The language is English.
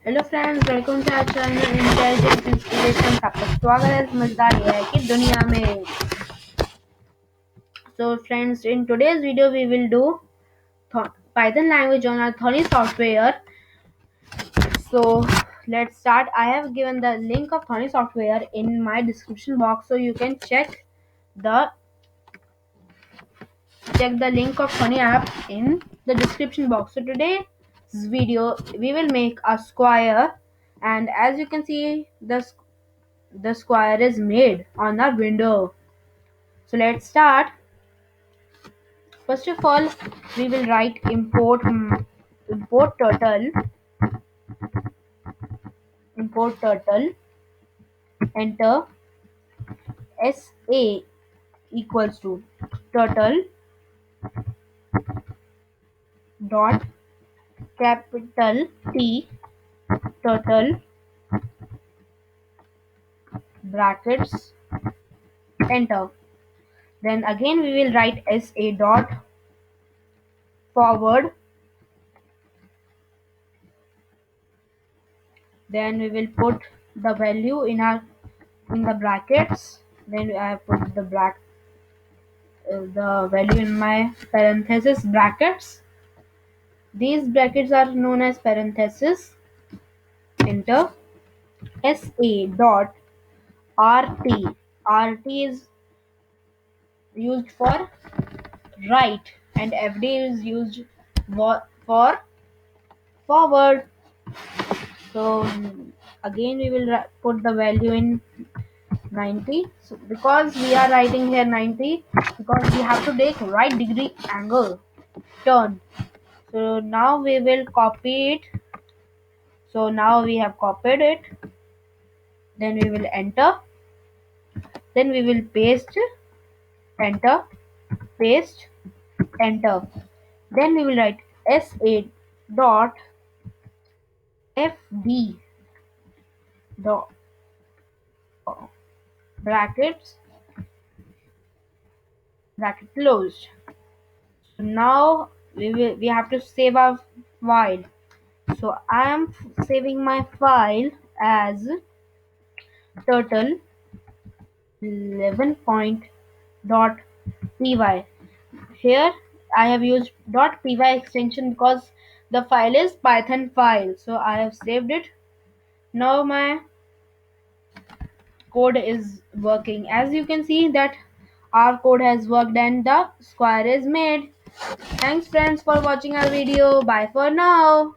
Hello friends, welcome to our channel intelligent inspiration. आपका स्वागत है समझदार है कि दुनिया में। So friends, in today's video we will do Python language on our thonny software. So let's start. I have given the link of thonny software in my description box, so you can the check the link of thonny app in the description box. So today's video we will make a square, and as you can see the square is made on our window. So let's start. First of all, we will write import turtle, enter sa equals to turtle dot capital T turtle brackets, enter. Then again we will write sa dot forward. Then we will put the value in the brackets. Then I have put the value in my parenthesis brackets. These brackets are known as parentheses. Enter. sa dot rt. rt is used for right and fd is used for forward. So again we will put the value in 90. So because we are writing here 90, because we have to take right degree angle turn. So now we will copy it. So now we have copied it. Then we will enter. Then we will paste, enter, paste, enter. Then we will write sa dot fd dot brackets bracket closed. So now we have to save our file. So I am saving my file as turtle 11 point dot py. Here I have used .py extension because the file is Python file. So I have saved it. Now my code is working. As you can see that our code has worked and the square is made. Thanks friends for watching our video. Bye for now.